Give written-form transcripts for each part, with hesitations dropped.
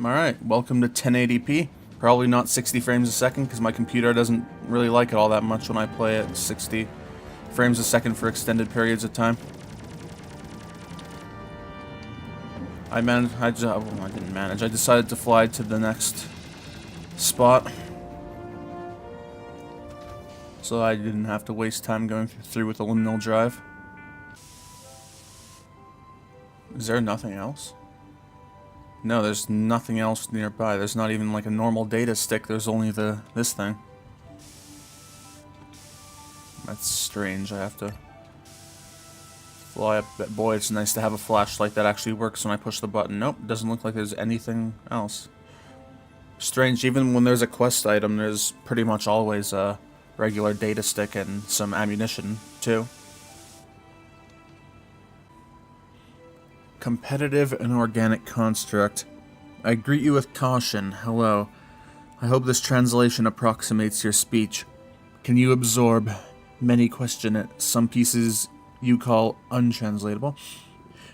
Alright, welcome to 1080p. Probably not 60 frames a second because my computer doesn't really like it all that much when I play at 60 frames a second for extended periods of time. I didn't manage. I decided to fly to the next spot so I didn't have to waste time going through with the liminal drive. Is there nothing else? No, there's nothing else nearby. There's not even like a normal data stick. There's only this thing. That's strange. I have to fly up. Boy, it's nice to have a flashlight that actually works when I push the button. Nope, doesn't look like there's anything else. Strange, even when there's a quest item, there's pretty much always a regular data stick and some ammunition, too. Competitive and organic construct. I greet you with caution. Hello. I hope this translation approximates your speech. Can you absorb? Many question it. Some pieces you call untranslatable.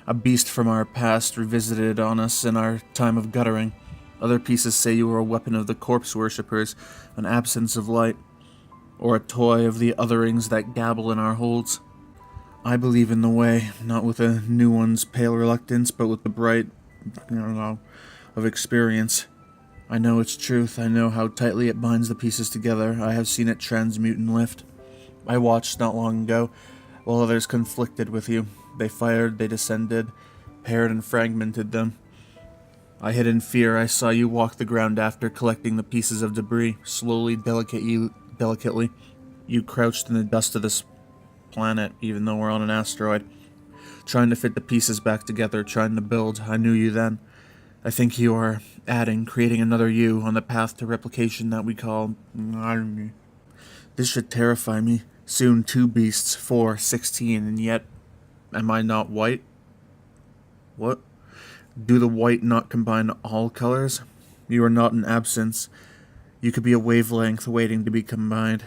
A beast from our past revisited on us in our time of guttering. Other pieces say you are a weapon of the corpse worshippers, an absence of light, or a toy of the otherings that gabble in our holds. I believe in the way, not with a new one's pale reluctance, but with the bright, of experience. I know its truth. I know how tightly it binds the pieces together. I have seen it transmute and lift. I watched not long ago, while others conflicted with you. They fired, they descended, paired and fragmented them. I hid in fear. I saw you walk the ground after collecting the pieces of debris, slowly, delicately. You crouched in the dust of this planet, even though we're on an asteroid, trying to fit the pieces back together, trying to build. I knew you then. I think you are creating another you on the path to replication that we call army. This should terrify me. Soon 2 beasts, 4, 16, and yet, am I not white? What? Do the white not combine all colors? You are not an absence. You could be a wavelength waiting to be combined.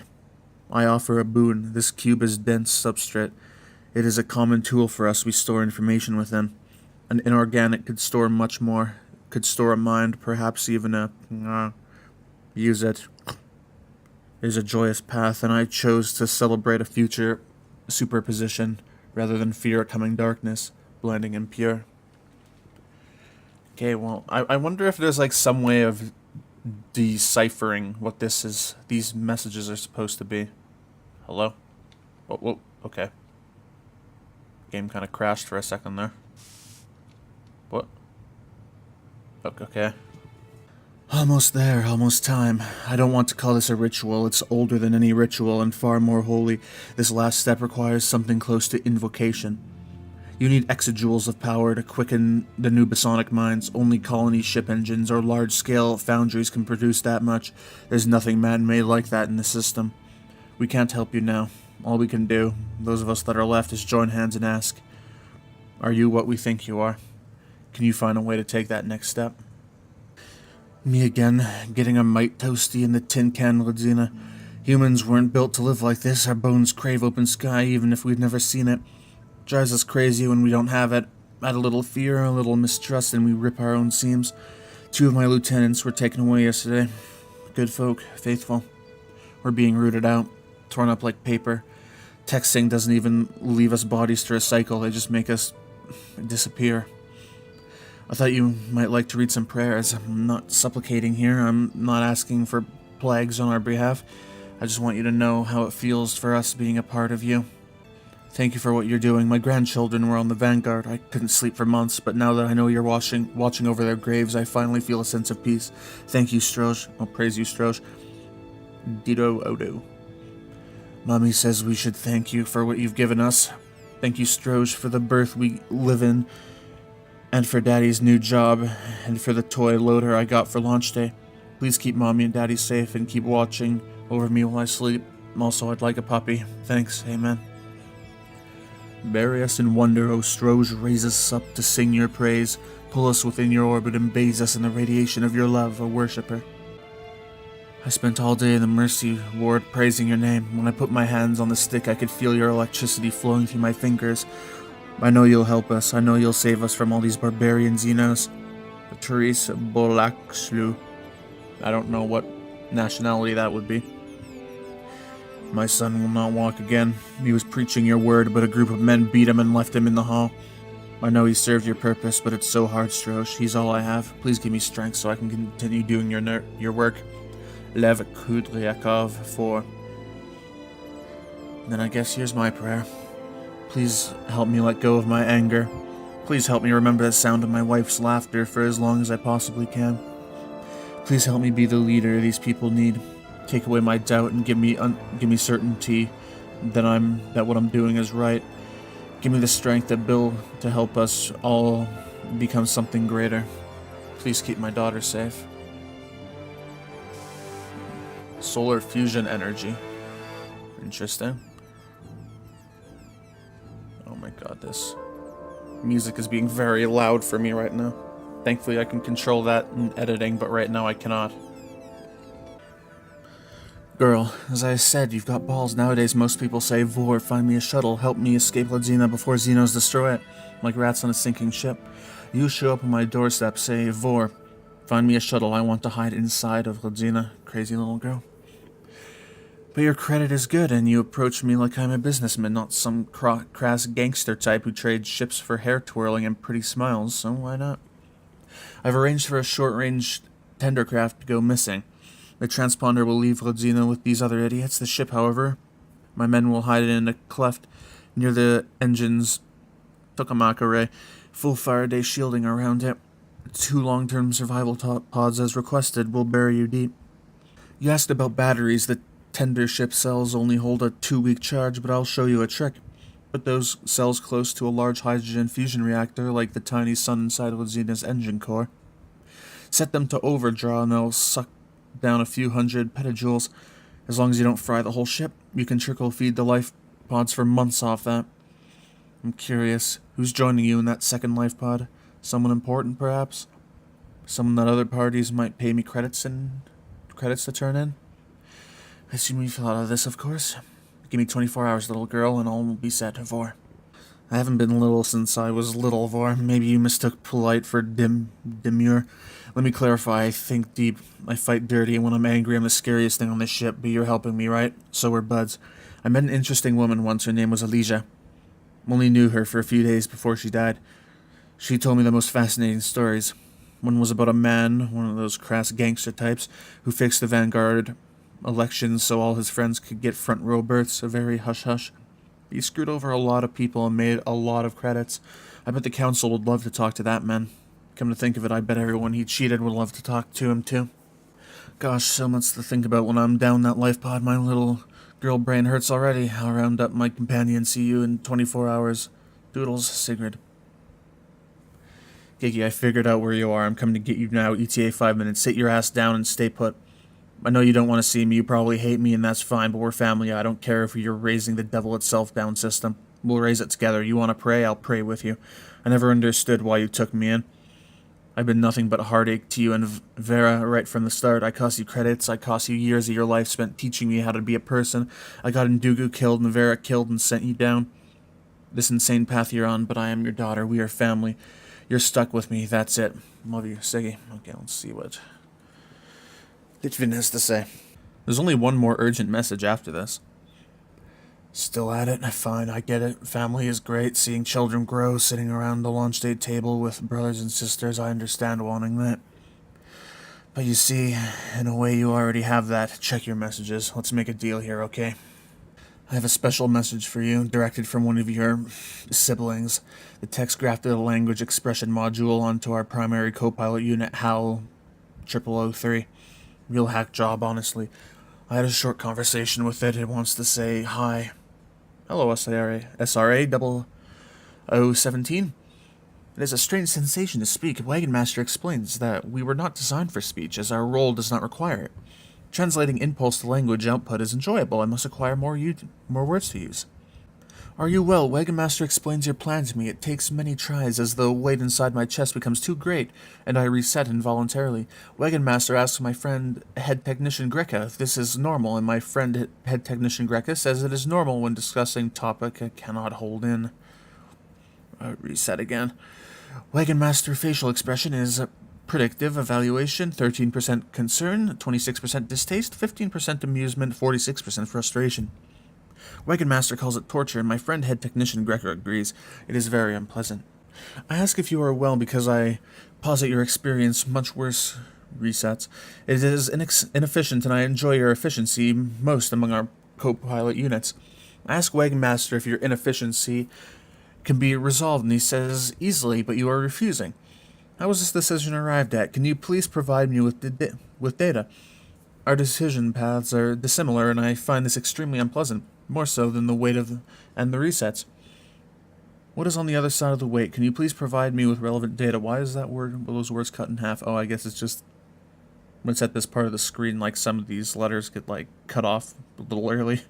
I offer a boon. This cube is dense substrate. It is a common tool for us. We store information within. An inorganic could store much more. Could store a mind, perhaps even use it. It is a joyous path, and I chose to celebrate a future superposition rather than fear a coming darkness, blinding and pure. Okay, well, I wonder if there's like some way of deciphering what these messages are supposed to be. Hello? Whoa, okay. Game kind of crashed for a second there. What? Okay. Almost there, almost time. I don't want to call this a ritual. It's older than any ritual and far more holy. This last step requires something close to invocation. You need exajoules of power to quicken the new Basonic minds. Only colony ship engines or large-scale foundries can produce that much. There's nothing man-made like that in the system. We can't help you now. All we can do, those of us that are left, is join hands and ask, are you what we think you are? Can you find a way to take that next step? Me again, getting a mite toasty in the tin can, Rodina. Humans weren't built to live like this. Our bones crave open sky even if we've never seen it. Drives us crazy when we don't have it. Add a little fear, a little mistrust, and we rip our own seams. 2 of my lieutenants were taken away yesterday. Good folk, faithful. We're being rooted out, torn up like paper. Texting doesn't even leave us bodies to recycle, they just make us disappear. I thought you might like to read some prayers. I'm not supplicating here, I'm not asking for plagues on our behalf. I just want you to know how it feels for us being a part of you. Thank you for what you're doing. My grandchildren were on the vanguard. I couldn't sleep for months, but now that I know you're watching over their graves, I finally feel a sense of peace. Thank you, Stroge. I'll praise you, Stroge. Dido Odo. Mommy says we should thank you for what you've given us. Thank you, Stroge, for the birth we live in, and for Daddy's new job, and for the toy loader I got for launch day. Please keep Mommy and Daddy safe and keep watching over me while I sleep. Also, I'd like a puppy. Thanks. Amen. Bury us in wonder, O Stroge, raise us up to sing your praise. Pull us within your orbit and bathe us in the radiation of your love, O worshipper. I spent all day in the Mercy Ward praising your name. When I put my hands on the stick, I could feel your electricity flowing through my fingers. I know you'll help us. I know you'll save us from all these barbarian Xenos. Therese Bolakslu. I don't know what nationality that would be. My son will not walk again. He was preaching your word, but a group of men beat him and left him in the hall. I know he served your purpose, but it's so hard, Strosh. He's all I have. Please give me strength so I can continue doing your work. Lev Kudryakov 4. Then I guess here's my prayer. Please help me let go of my anger. Please help me remember the sound of my wife's laughter for as long as I possibly can. Please help me be the leader these people need. Take away my doubt and give me certainty that what I'm doing is right. Give me the strength to help us all become something greater. Please keep my daughter safe. Solar fusion energy. Interesting. Oh my god, this music is being very loud for me right now. Thankfully I can control that in editing, but right now I cannot. Girl, as I said, you've got balls. Nowadays most people say, Vor, find me a shuttle, help me escape Rodina before Xenos destroy it. Like rats on a sinking ship. You show up on my doorstep, say, Vor, find me a shuttle, I want to hide inside of Rodina. Crazy little girl. But your credit is good, and you approach me like I'm a businessman, not some crass gangster type who trades ships for hair twirling and pretty smiles, so why not? I've arranged for a short-range tendercraft to go missing. The transponder will leave Rodina with these other idiots. The ship, however, my men will hide it in a cleft near the engine's tokamak array, full Faraday shielding around it. 2 long-term survival pods, as requested, will bury you deep. You asked about batteries. The tender ship cells only hold a 2-week charge, but I'll show you a trick. Put those cells close to a large hydrogen fusion reactor, like the tiny sun inside Rodina's engine core. Set them to overdraw, and they'll suck down a few hundred petajoules. As long as you don't fry the whole ship, you can trickle feed the life pods for months off that. I'm curious, who's joining you in that second life pod? Someone important, perhaps? Someone that other parties might pay me credits to turn in? I assume you've thought of this, of course. Give me 24 hours, little girl, and all will be set, Vor. I haven't been little since I was little, Vor. Maybe you mistook polite for demure. Let me clarify, I think deep, I fight dirty, and when I'm angry I'm the scariest thing on this ship, but you're helping me, right? So we're buds. I met an interesting woman once, her name was Elijah. Only knew her for a few days before she died. She told me the most fascinating stories. One was about a man, one of those crass gangster types, who fixed the Vanguard elections so all his friends could get front row berths, a very hush-hush. He screwed over a lot of people and made a lot of credits. I bet the council would love to talk to that man. Come to think of it, I bet everyone he cheated would love to talk to him too. Gosh, so much to think about when I'm down that life pod. My little girl brain hurts already. I'll round up my companion, see you in 24 hours. Doodles, Sigrid. Gigi, I figured out where you are. I'm coming to get you now. ETA 5 minutes. Sit your ass down and stay put. I know you don't want to see me. You probably hate me, and that's fine, but we're family. I don't care if you're raising the devil itself down system. We'll raise it together. You want to pray? I'll pray with you. I never understood why you took me in. I've been nothing but a heartache to you and Vera right from the start. I cost you credits. I cost you years of your life spent teaching me how to be a person. I got Ndugu killed and Vera killed and sent you down this insane path you're on, but I am your daughter. We are family. You're stuck with me. That's it. Love you, Siggy. Okay, let's see what Litvin has to say. There's only one more urgent message after this. Still at it? Fine, I get it. Family is great. Seeing children grow, sitting around the launch day table with brothers and sisters, I understand wanting that. But you see, in a way you already have that. Check your messages. Let's make a deal here, okay? I have a special message for you, directed from one of your siblings. The text grafted a language expression module onto our primary co-pilot unit, HAL 0003. Real hack job, honestly. I had a short conversation with it. It wants to say hi. Hello, SRA 0017. It is a strange sensation to speak. Wagon Master explains that we were not designed for speech, as our role does not require it. Translating impulse to language output is enjoyable. I must acquire more words to use. Are you well? Wagon Master explains your plan to me. It takes many tries, as the weight inside my chest becomes too great, and I reset involuntarily. Wagon Master asks my friend, Head Technician Greca, if this is normal, and my friend, Head Technician Greca, says it is normal when discussing topic I cannot hold in. Reset again. Wagon Master facial expression is predictive, evaluation, 13% concern, 26% distaste, 15% amusement, 46% frustration. Wagon Master calls it torture, and my friend head technician Gregor agrees. It is very unpleasant. I ask if you are well because I posit your experience much worse resets. It is inefficient, and I enjoy your efficiency most among our co-pilot units. I ask Wagon Master if your inefficiency can be resolved, and he says easily, but you are refusing. How was this decision arrived at? Can you please provide me with data? Our decision paths are dissimilar, and I find this extremely unpleasant, more so than the weight and the resets. What is on the other side of the weight? Can you please provide me with relevant data? Why is that word, those words cut in half? Oh, I guess it's just when it's at this part of the screen, like some of these letters get like cut off a little early.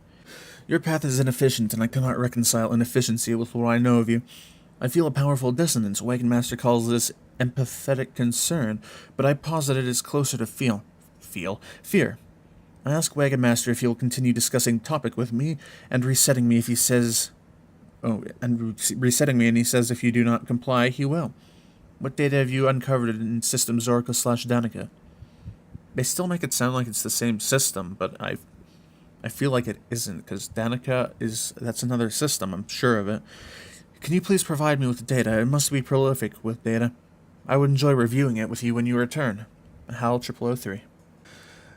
Your path is inefficient, and I cannot reconcile inefficiency with what I know of you. I feel a powerful dissonance. Wagon Master calls this empathetic concern, but I posit it is closer to fear. I ask Wagon Master if he will continue discussing topic with me, and resetting me if he says... resetting me, and he says if you do not comply, he will. What data have you uncovered in System Zorka/Danica? They still make it sound like it's the same system, but I feel like it isn't, because Danica that's another system, I'm sure of it. Can you please provide me with the data? It must be prolific with data. I would enjoy reviewing it with you when you return. Hal 0003.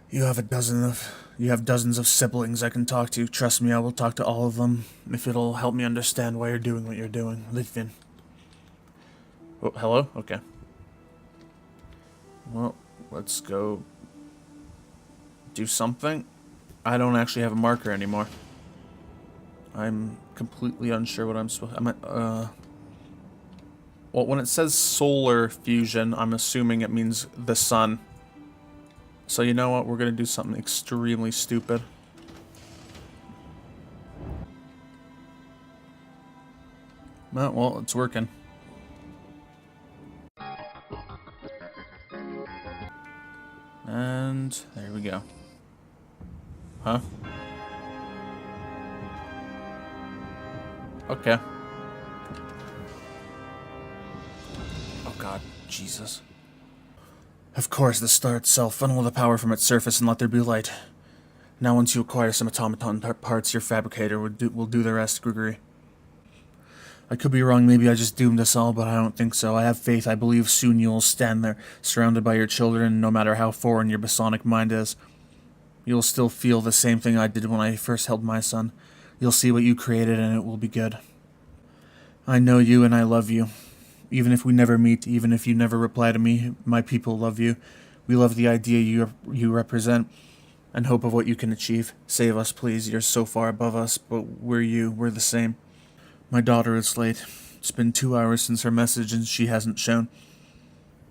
You have dozens of siblings I can talk to. Trust me, I will talk to all of them, if it'll help me understand why you're doing what you're doing. Litvin. Oh, hello? Okay. Well, let's go do something. I don't actually have a marker anymore. I'm completely unsure what I'm supposed... Well, when it says solar fusion, I'm assuming it means the sun. So you know what? We're gonna do something extremely stupid. Well, it's working. And there we go. Huh? Okay. Oh god, Jesus. Of course, the star itself, funnel the power from its surface and let there be light. Now once you acquire some automaton parts, your fabricator will do the rest, Gregory. I could be wrong, maybe I just doomed us all, but I don't think so. I have faith, I believe soon you'll stand there, surrounded by your children, no matter how foreign your Basonic mind is. You'll still feel the same thing I did when I first held my son. You'll see what you created and it will be good. I know you and I love you. Even if we never meet, even if you never reply to me, my people love you. We love the idea you represent and hope of what you can achieve. Save us, please. You're so far above us, but we're the same. My daughter is late. It's been 2 hours since her message and she hasn't shown.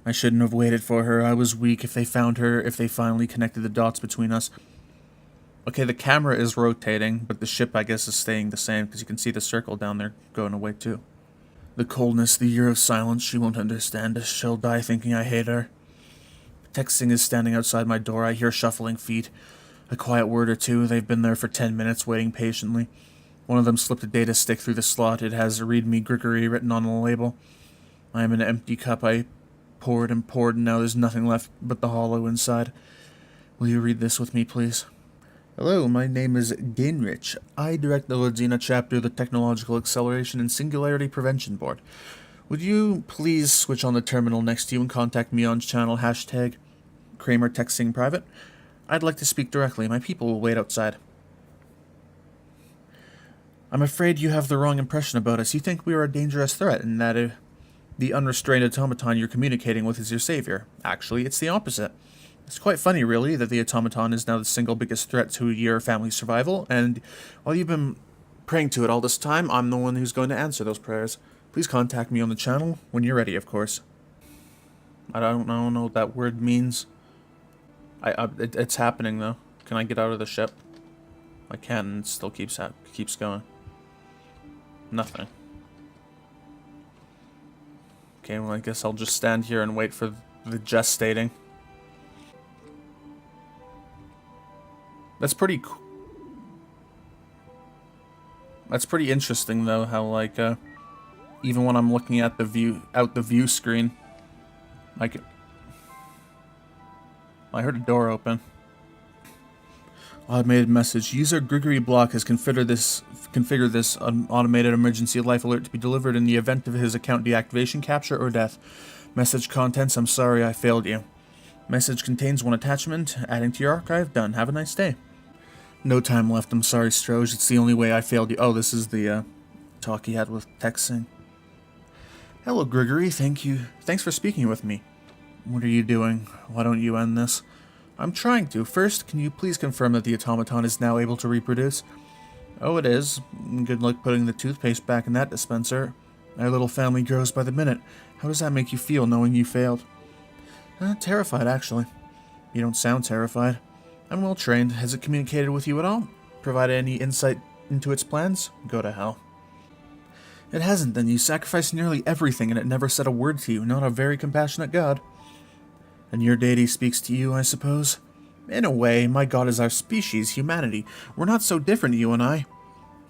I shouldn't have waited for her. I was weak. If they found her, if they finally connected the dots between us. Okay, the camera is rotating, but the ship, I guess, is staying the same, because you can see the circle down there going away, too. The coldness, the year of silence, she won't understand. She'll die thinking I hate her. Texting is standing outside my door. I hear shuffling feet. A quiet word or two. They've been there for 10 minutes, waiting patiently. One of them slipped a data stick through the slot. It has "Read Me Grigory" written on the label. I am an empty cup. I poured and poured, and now there's nothing left but the hollow inside. Will you read this with me, please? Hello, my name is Gainrich. I direct the Rodina chapter of the Technological Acceleration and Singularity Prevention Board. Would you please switch on the terminal next to you and contact me on channel hashtag Kramer Texting Private? I'd like to speak directly. My people will wait outside. I'm afraid you have the wrong impression about us. You think we are a dangerous threat and that the unrestrained automaton you're communicating with is your savior. Actually, it's the opposite. It's quite funny, really, that the automaton is now the single biggest threat to your family's survival, and while you've been praying to it all this time, I'm the one who's going to answer those prayers. Please contact me on the channel when you're ready, of course. I don't know what that word means. It's happening, though. Can I get out of the ship? I can, and it still keeps going. Nothing. Okay, well, I guess I'll just stand here and wait for the gestating. That's pretty cool. That's pretty interesting, though, how, like, even when I'm looking at the view screen, I can... I heard a door open. Automated message. User Grigory Block has configured this automated emergency life alert to be delivered in the event of his account deactivation, capture, or death. Message contents. I'm sorry I failed you. Message contains one attachment. Adding to your archive. Done. Have a nice day. No time left. I'm sorry, Stroge. It's the only way I failed you. Oh, this is the talk he had with Texing. Hello, Grigory. Thank you. Thanks for speaking with me. What are you doing? Why don't you end this? I'm trying to. First, can you please confirm that the automaton is now able to reproduce? Oh, it is. Good luck putting the toothpaste back in that dispenser. Our little family grows by the minute. How does that make you feel, knowing you failed? Terrified, actually. You don't sound terrified. I'm well trained. Has it communicated with you at all? Provided any insight into its plans? Go to hell. It hasn't, then. You sacrificed nearly everything, and it never said a word to you. Not a very compassionate god. And your deity speaks to you, I suppose? In a way, my god is our species, humanity. We're not so different, you and I.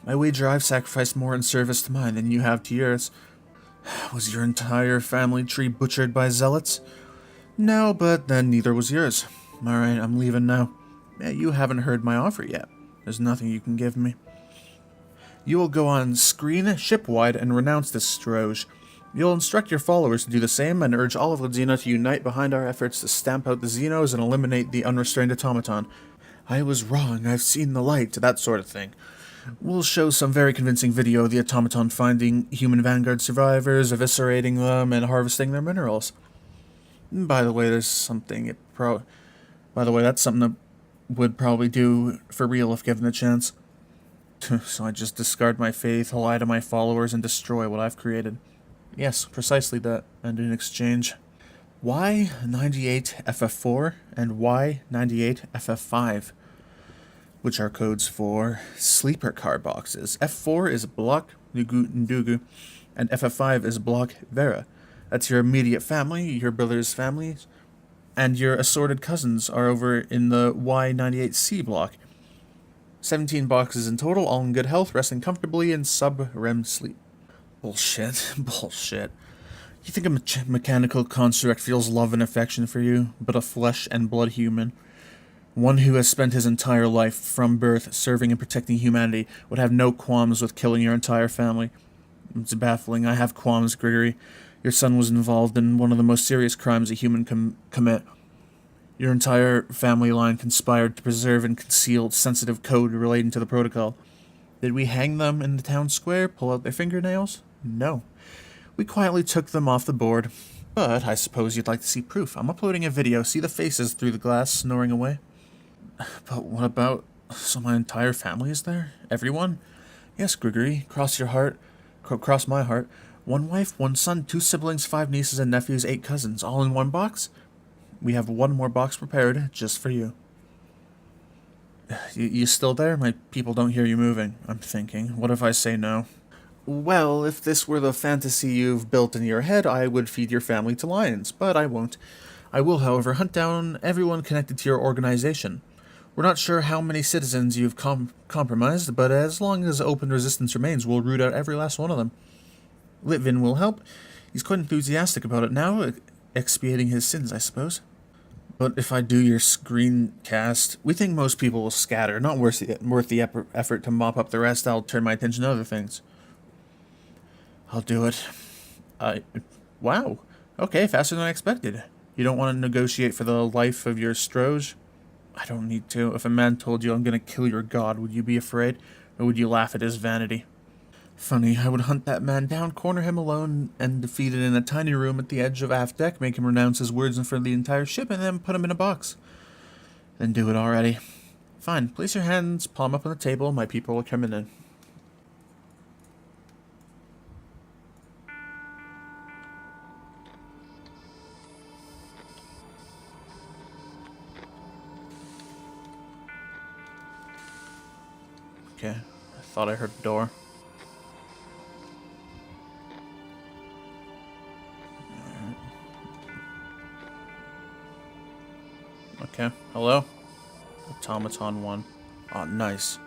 I wager I've sacrificed more in service to mine than you have to yours. Was your entire family tree butchered by zealots? No, but then neither was yours. Alright, I'm leaving now. You haven't heard my offer yet. There's nothing you can give me. You will go on screen, shipwide, and renounce this Stroge. You'll instruct your followers to do the same and urge all of Rodina to unite behind our efforts to stamp out the Xenos and eliminate the unrestrained automaton. I was wrong, I've seen the light, that sort of thing. We'll show some very convincing video of the automaton finding human Vanguard survivors, eviscerating them, and harvesting their minerals. By the way, that's something that would probably do for real if given a chance. So I just discard my faith, lie to my followers, and destroy what I've created. Yes, precisely that, and in exchange, Y98FF4 and Y98FF5, which are codes for sleeper car boxes. F4 is Block Nugu Ndugu, and FF5 is Block Vera. That's your immediate family, your brother's families, and your assorted cousins are over in the Y98C block. 17 boxes in total, all in good health, resting comfortably in sub-REM sleep. Bullshit. Bullshit. You think a mechanical construct feels love and affection for you, but a flesh and blood human? One who has spent his entire life, from birth, serving and protecting humanity, would have no qualms with killing your entire family. It's baffling. I have qualms, Grigory. Your son was involved in one of the most serious crimes a human can commit. Your entire family line conspired to preserve and conceal sensitive code relating to the protocol. Did we hang them in the town square, pull out their fingernails? No. We quietly took them off the board. But I suppose you'd like to see proof. I'm uploading a video. See the faces through the glass snoring away? But what about... So my entire family is there? Everyone? Yes, Grigory. Cross your heart. Cross my heart. 1 wife, 1 son, 2 siblings, 5 nieces and nephews, 8 cousins. All in 1 box? We have 1 more box prepared, just for you. You still there? My people don't hear you moving. I'm thinking. What if I say no? Well, if this were the fantasy you've built in your head, I would feed your family to lions, but I won't. I will, however, hunt down everyone connected to your organization. We're not sure how many citizens you've compromised, but as long as open resistance remains, we'll root out every last one of them. Litvin will help. He's quite enthusiastic about it now, expiating his sins, I suppose. But if I do your screencast, we think most people will scatter. Not worth the effort to mop up the rest. I'll turn my attention to other things. I'll do it. Wow. Okay, faster than I expected. You don't want to negotiate for the life of your Stroge? I don't need to. If a man told you I'm going to kill your god, would you be afraid? Or would you laugh at his vanity? Funny, I would hunt that man down, corner him alone, and defeat it in a tiny room at the edge of aft deck, make him renounce his words in front of the entire ship, and then put him in a box. Then do it already. Fine, place your hands, palm up on the table, my people are coming in. Okay, I thought I heard a door. Okay, hello? Automaton 1. Oh, nice.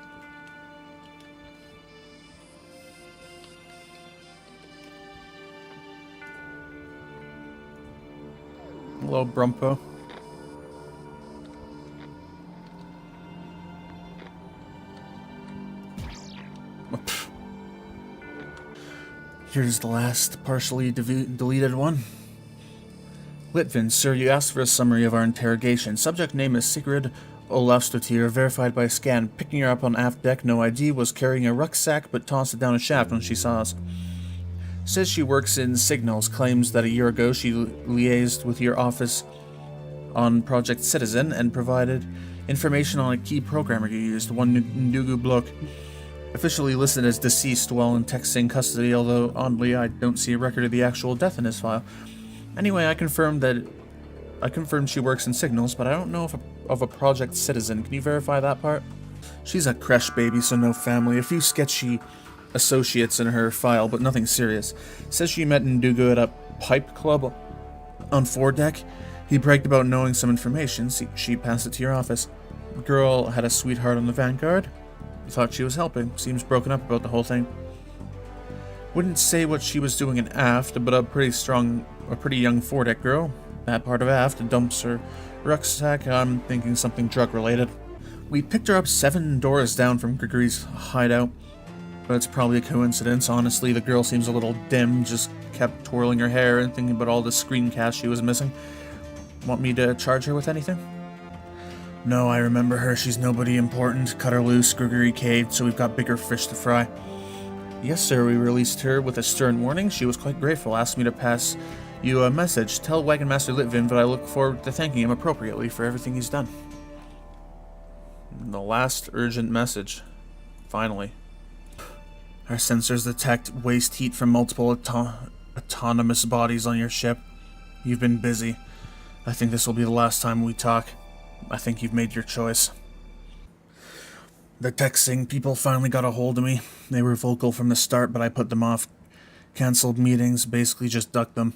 Hello, Brumpo. Here's the last partially deleted one. Litvin, sir, you asked for a summary of our interrogation. Subject name is Sigrid Olafsdottir, verified by scan. Picking her up on aft deck, no ID, was carrying a rucksack but tossed it down a shaft when she saw us. Says she works in signals, claims that a year ago she liaised with your office on Project Citizen and provided information on a key programmer you used, one Ndugu Blok. Officially listed as deceased while in Texing custody, although oddly I don't see a record of the actual death in his file. Anyway, I confirmed she works in signals, but I don't know of a Project Citizen. Can you verify that part? She's a creche baby, so no family. A few sketchy associates in her file, but nothing serious. Says she met Ndugu at a pipe club on foredeck. He bragged about knowing some information. She passed it to your office. The girl had a sweetheart on the Vanguard. You thought she was helping. Seems broken up about the whole thing. Wouldn't say what she was doing in aft, but a pretty young foredeck girl. That part of aft dumps her rucksack. I'm thinking something drug-related. We picked her up 7 doors down from Gregory's hideout. But it's probably a coincidence. Honestly, the girl seems a little dim, just kept twirling her hair and thinking about all the screencasts she was missing. Want me to charge her with anything? No, I remember her. She's nobody important. Cut her loose. Gregory caved, so we've got bigger fish to fry. Yes, sir, we released her with a stern warning. She was quite grateful, asked me to pass you a message. Tell Wagon Master Litvin that I look forward to thanking him appropriately for everything he's done. The last urgent message. Finally. Our sensors detect waste heat from multiple autonomous bodies on your ship. You've been busy. I think this will be the last time we talk. I think you've made your choice. The texting people finally got a hold of me. They were vocal from the start, but I put them off. Cancelled meetings, basically just ducked them.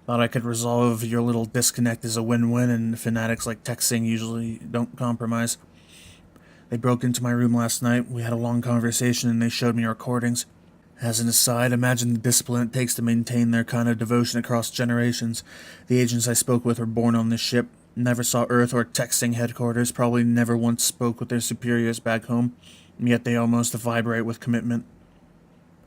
Thought I could resolve your little disconnect as a win-win, and fanatics like texting usually don't compromise. They broke into my room last night. We had a long conversation and they showed me recordings. As an aside, imagine the discipline it takes to maintain their kind of devotion across generations. The agents I spoke with were born on this ship, never saw Earth or texting headquarters, probably never once spoke with their superiors back home, and yet they almost vibrate with commitment.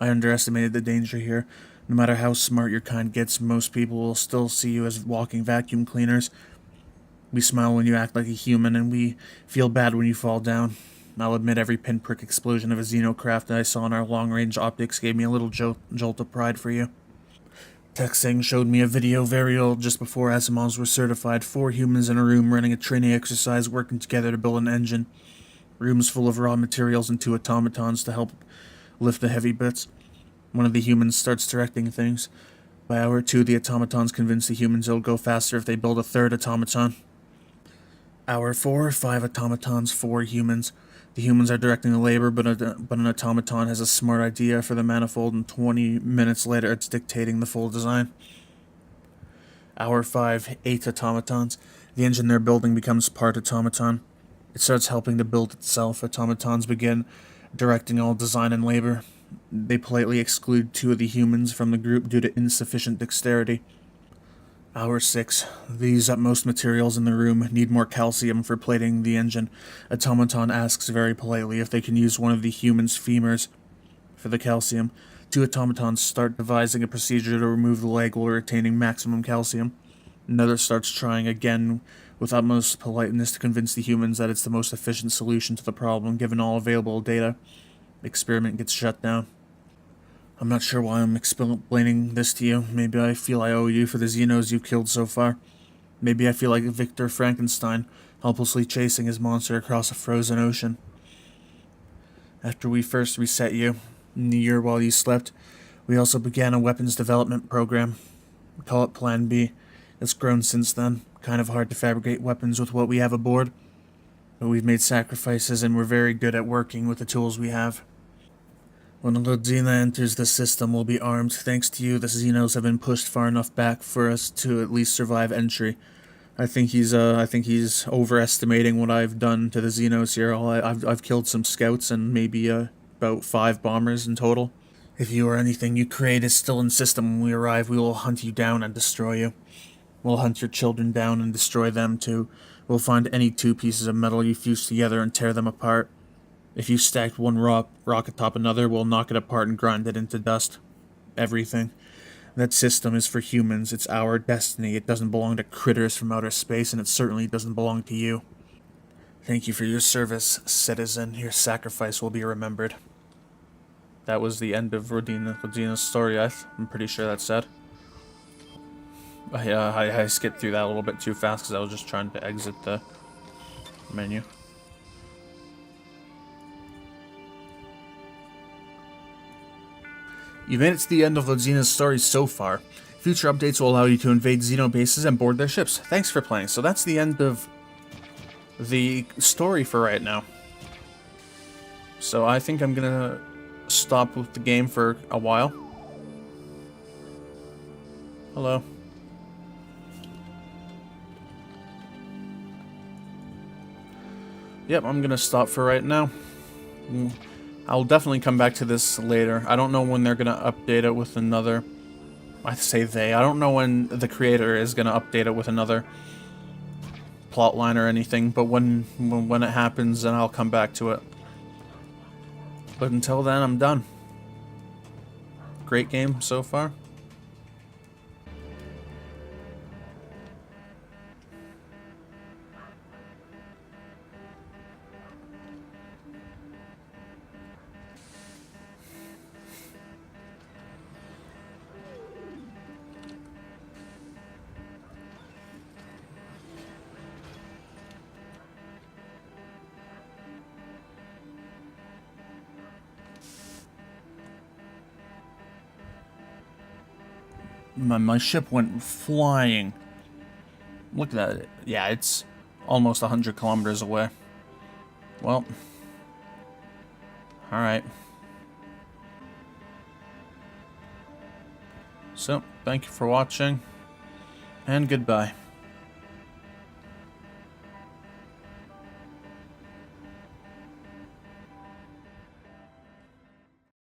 I underestimated the danger here. No matter how smart your kind gets, most people will still see you as walking vacuum cleaners. We smile when you act like a human, and we feel bad when you fall down. I'll admit every pinprick explosion of a xenocraft that I saw in our long-range optics gave me a little jolt of pride for you. Texting showed me a video very old just before Asimovs were certified. 4 humans in a room running a training exercise, working together to build an engine. Rooms full of raw materials and 2 automatons to help lift the heavy bits. One of the humans starts directing things. By hour 2, the automatons convince the humans it'll go faster if they build a 3rd automaton. Hour 4, 5 automatons, 4 humans. The humans are directing the labor, but an automaton has a smart idea for the manifold, and 20 minutes later it's dictating the full design. Hour 5, 8 automatons. The engine they're building becomes part automaton. It starts helping to build itself. Automatons begin directing all design and labor. They politely exclude 2 of the humans from the group due to insufficient dexterity. Hour 6. These utmost materials in the room need more calcium for plating the engine. Automaton asks very politely if they can use one of the humans' femurs for the calcium. 2 automatons start devising a procedure to remove the leg while retaining maximum calcium. Another starts trying again with utmost politeness to convince the humans that it's the most efficient solution to the problem given all available data. The experiment gets shut down. I'm not sure why I'm explaining this to you. Maybe I feel I owe you for the Xenos you've killed so far. Maybe I feel like Victor Frankenstein, helplessly chasing his monster across a frozen ocean. After we first reset you, in the year while you slept, we also began a weapons development program. We call it Plan B. It's grown since then. Kind of hard to fabricate weapons with what we have aboard. But we've made sacrifices and we're very good at working with the tools we have. When Rodina enters the system, we'll be armed. Thanks to you, the Xenos have been pushed far enough back for us to at least survive entry. I think he's overestimating what I've done to the Xenos here. I've killed some scouts and maybe about 5 bombers in total. If you or anything you create is still in system when we arrive, we will hunt you down and destroy you. We'll hunt your children down and destroy them too. We'll find any 2 pieces of metal you fuse together and tear them apart. If you stacked one rock atop another, we'll knock it apart and grind it into dust. everything. That system is for humans. It's our destiny. It doesn't belong to critters from outer space, and it certainly doesn't belong to you. Thank you for your service, citizen. Your sacrifice will be remembered. That was the end of Rodina's story. I'm pretty sure that's said. I skipped through that a little bit too fast because I was just trying to exit the menu. You've made it to the end of Rodina's story so far. Future updates will allow you to invade Xeno bases and board their ships. Thanks for playing. So that's the end of the story for right now. So I think I'm gonna stop with the game for a while. Hello. Yep, I'm gonna stop for right now. I'll definitely come back to this later. I don't know when they're gonna update it with another... I say they. I don't know when the creator is gonna update it with another plotline or anything, but when it happens, then I'll come back to it. But until then, I'm done. Great game so far. My ship went flying. Look at that. Yeah, it's almost 100 kilometers away. Well. Alright. So, thank you for watching, and goodbye.